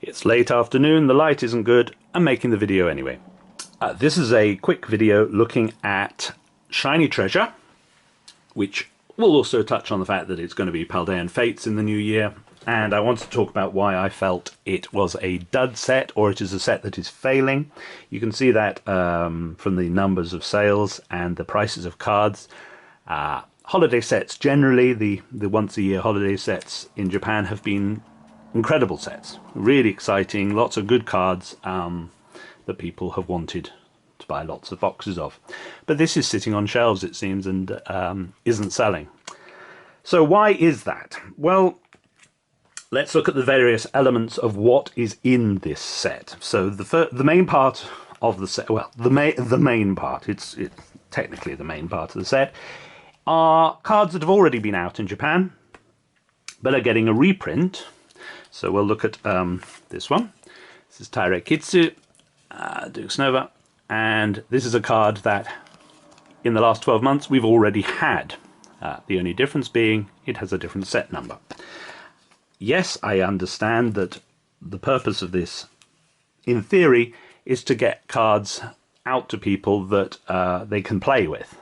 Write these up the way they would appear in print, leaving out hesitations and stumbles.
It's late afternoon, the light isn't good, I'm making the video anyway. This is a quick video looking at Shiny Treasure, which will also touch on the fact that it's going to be Paldean Fates in the new year, and I want to talk about why I felt it was a dud set, or it is a set that is failing. You can see that from the numbers of sales and the prices of cards. Holiday sets generally, the once-a-year holiday sets in Japan have been incredible sets, really exciting, lots of good cards that people have wanted to buy lots of boxes of. But this is sitting on shelves, it seems, and isn't selling. So why is that? Well, let's look at the various elements of what is in this set. So the main part of the set, well, the main part, it's technically the main part of the set, are cards that have already been out in Japan, but are getting a reprint. So we'll look at this one. This is Tairei Kitsu, Dukes Nova, and this is a card that in the last 12 months we've already had. The only difference being it has a different set number. Yes, I understand that the purpose of this, in theory, is to get cards out to people that they can play with.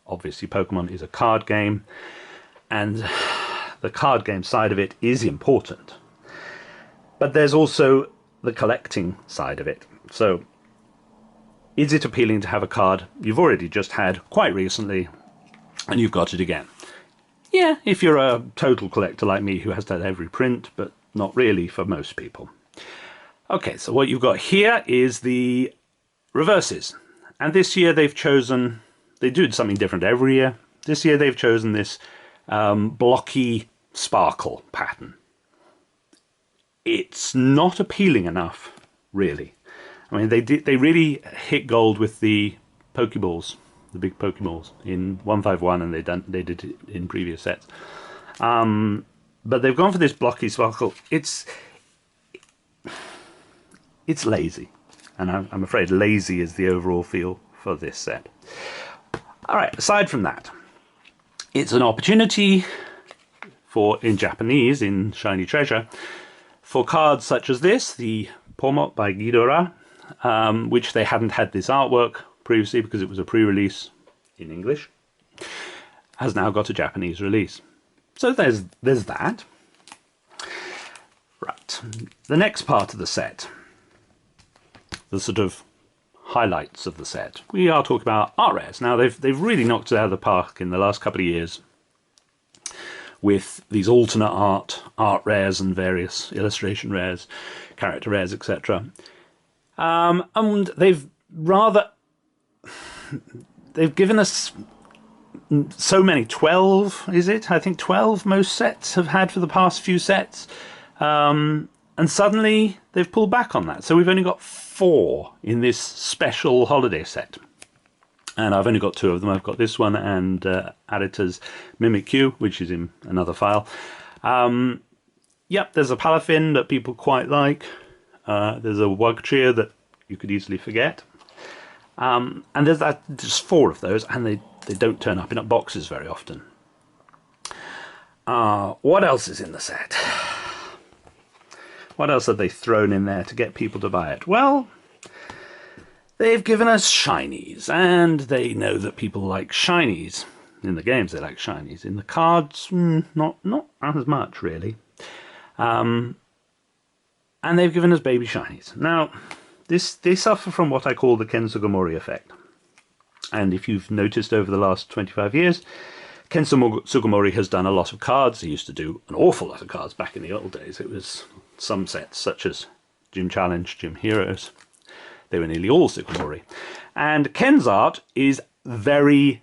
Obviously, Pokemon is a card game, and the card game side of it is important. But there's also the collecting side of it. So, is it appealing to have a card you've already just had quite recently, and you've got it again? Yeah, if you're a total collector like me who has had every print, but not really for most people. Okay, so what you've got here is the reverses. And this year they've chosen, they do something different every year. This year they've chosen this blocky sparkle pattern. It's not appealing enough, really. I mean, they really hit gold with the Pokeballs, the big Pokeballs in 151, and they did it in previous sets. But they've gone for this blocky sparkle. It's lazy, and I'm afraid lazy is the overall feel for this set. All right. Aside from that, it's an opportunity for, in Japanese, in Shiny Treasure, for cards such as this, the Pomot by Ghidorah, which they hadn't had this artwork previously because it was a pre-release in English, has now got a Japanese release. So there's that. Right. The next part of the set, the sort of highlights of the set, we are talking about art rares. Now they've really knocked it out of the park in the last couple of years with these alternate art rares and various illustration rares, character rares, etc. And they've given us so many, 12, is it? I think 12 most sets have had for the past few sets. And suddenly they've pulled back on that. So we've only got 4 in this special holiday set. And I've only got 2 of them. I've got this one and Arita's Mimikyu, which is in another file. Yep, there's a Palafin that people quite like. There's a Wugtria that you could easily forget. And there's just 4 of those, and they don't turn up in boxes very often. What else is in the set? What else have they thrown in there to get people to buy it? Well, they've given us shinies, and they know that people like shinies. In the games they like shinies. In the cards, not as much, really. And they've given us baby shinies. Now, they suffer from what I call the Ken Sugimori effect. And if you've noticed over the last 25 years, Ken Sugimori has done a lot of cards. He used to do an awful lot of cards back in the old days. It was some sets, such as Gym Challenge, Gym Heroes. They were nearly all Sugimori. And Ken's art is very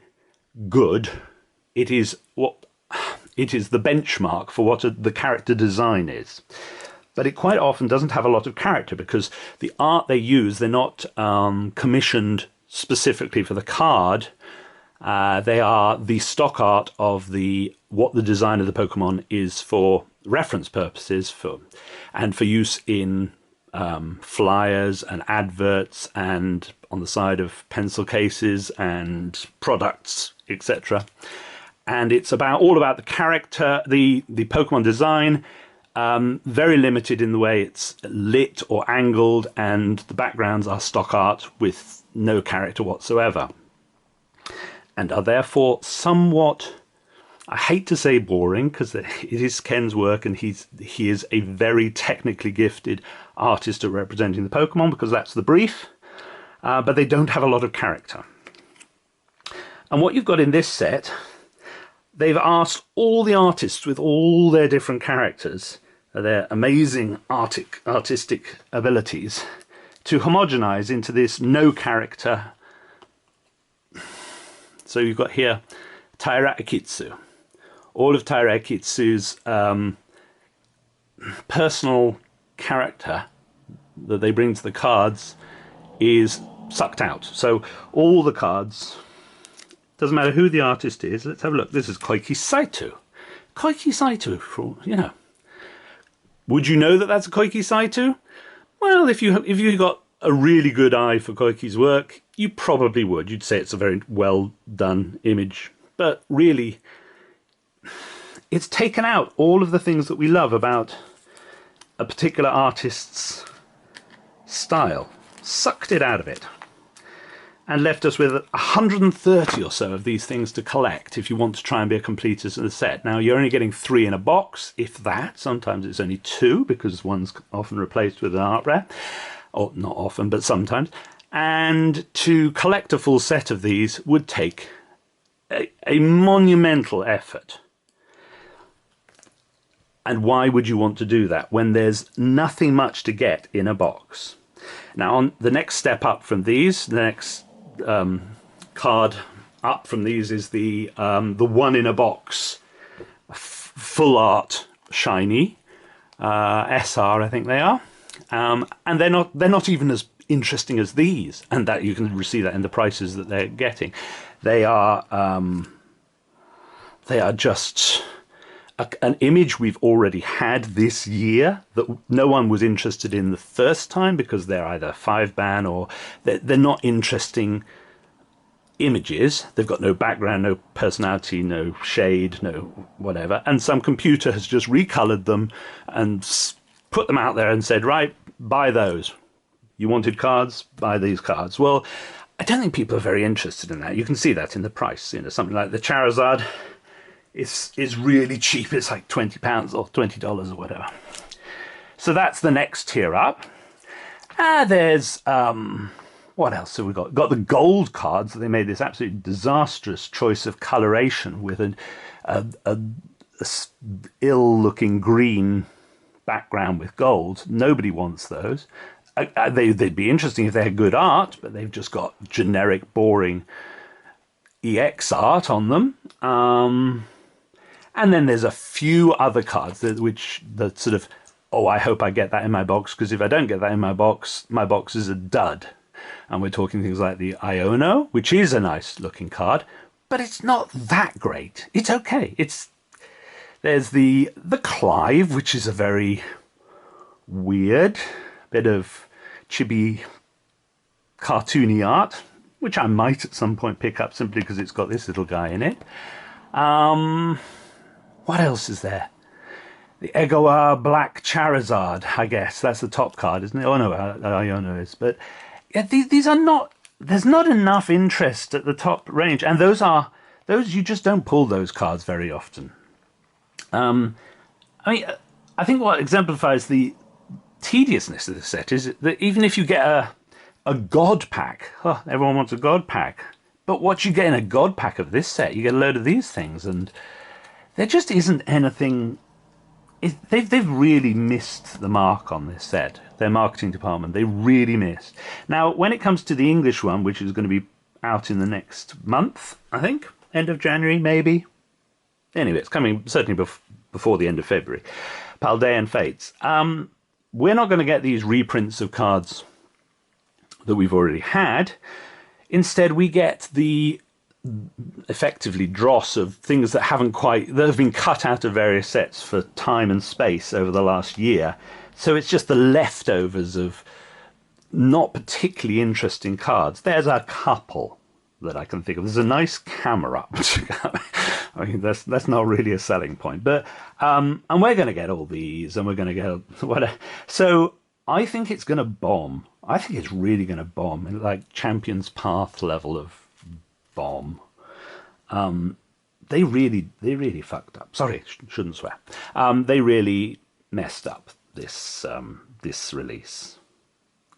good. It is the benchmark for what the character design is. But it quite often doesn't have a lot of character because the art they use, they're not commissioned specifically for the card. They are the stock art of what the design of the Pokemon is for reference purposes, and for use in flyers and adverts and on the side of pencil cases and products, etc. And it's all about the character, the Pokemon design, Very limited in the way it's lit or angled, and the backgrounds are stock art with no character whatsoever, and are therefore somewhat, I hate to say boring, because it is Ken's work and he is a very technically gifted artist at representing the Pokemon, because that's the brief, but they don't have a lot of character. And what you've got in this set, they've asked all the artists with all their different characters, their amazing artistic abilities, to homogenize into this no character. So you've got here Taira Akitsu. All of Taira Akitsu's personal character that they bring to the cards is sucked out. So all the cards, doesn't matter who the artist is. Let's have a look. This is Koiki Saito. Koiki Saito, you know. Would you know that that's a Koiki Saito? Well, if you got a really good eye for Koiki's work, you probably would. You'd say it's a very well done image. But really, it's taken out all of the things that we love about a particular artist's style, sucked it out of it, and left us with 130 or so of these things to collect if you want to try and be a completist in the set. Now, you're only getting 3 in a box, if that. Sometimes it's only 2, because one's often replaced with an art rare. Or not often, but sometimes. And to collect a full set of these would take a monumental effort. And why would you want to do that when there's nothing much to get in a box? Now, on the next step up from these, the next card up from these is the one in a box full art shiny SR, I think they are, and they're not even as interesting as these, and that you can see that in the prices that they're getting. They are just an image we've already had this year that no one was interested in the first time, because they're either 5-ban or they're not interesting images. They've got no background, no personality, no shade, no whatever. And some computer has just recolored them and put them out there and said, right, buy those. You wanted cards? Buy these cards. Well, I don't think people are very interested in that. You can see that in the price. You know, something like the Charizard is really cheap. It's like £20 or $20 or whatever. So that's the next tier up. There's what else have we got? Got the gold cards. They made this absolutely disastrous choice of coloration with a ill-looking green background with gold. Nobody wants those. They'd be interesting if they had good art, but they've just got generic, boring EX art on them. And then there's a few other cards that sort of, oh, I hope I get that in my box, because if I don't get that in my box is a dud. And we're talking things like the Iono, which is a nice looking card, but it's not that great. It's okay. There's the Clive, which is a very weird bit of chibi cartoony art, which I might at some point pick up simply because it's got this little guy in it. What else is there? The Egoar Black Charizard, I guess. That's the top card, isn't it? Oh no, Iono is. But yeah, these are not, there's not enough interest at the top range. And those you just don't pull those cards very often. I mean, I think what exemplifies the tediousness of the set is that even if you get a God pack, oh, everyone wants a God pack, but what you get in a God pack of this set, you get a load of these things, and there just isn't anything. They've really missed the mark on this set. Their marketing department, they really missed. Now, when it comes to the English one, which is going to be out in the next month, I think, end of January, maybe. Anyway, it's coming certainly before the end of February. Paldean Fates. We're not going to get these reprints of cards that we've already had. Instead, we get the effectively dross of things that have been cut out of various sets for time and space over the last year. So it's just the leftovers of not particularly interesting cards. There's a couple that I can think of. There's a nice camera. I mean, that's not really a selling point. But and we're going to get all these, and we're going to get whatever. So I think it's going to bomb. I think it's really going to bomb, like Champions Path level of bomb. They really fucked up. Sorry, shouldn't swear. They really messed up this release,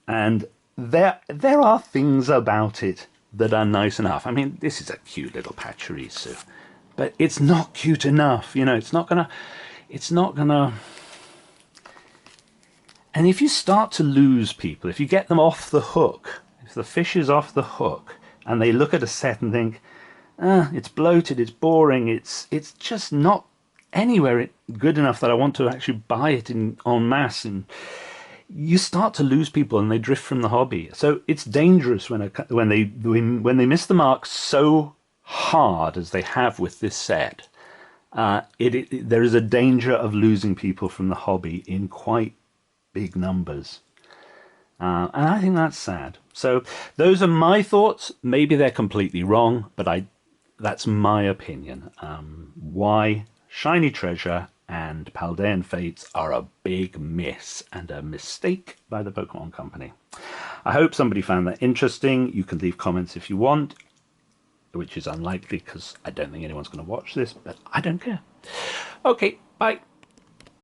and there are things about it that are nice enough. I mean, this is a cute little Pachirisu, but it's not cute enough. You know, it's not gonna. And if you start to lose people, if you get them off the hook, if the fish is off the hook, and they look at a set and think, it's bloated, it's boring, it's just not anywhere good enough that I want to actually buy it en masse, and you start to lose people and they drift from the hobby. So it's dangerous when they miss the mark so hard as they have with this set. There is a danger of losing people from the hobby in quite big numbers. And I think that's sad. So those are my thoughts. Maybe they're completely wrong, but that's my opinion. Why Shiny Treasure and Paldean Fates are a big miss and a mistake by the Pokemon Company. I hope somebody found that interesting. You can leave comments if you want, which is unlikely because I don't think anyone's going to watch this, but I don't care. Okay, bye.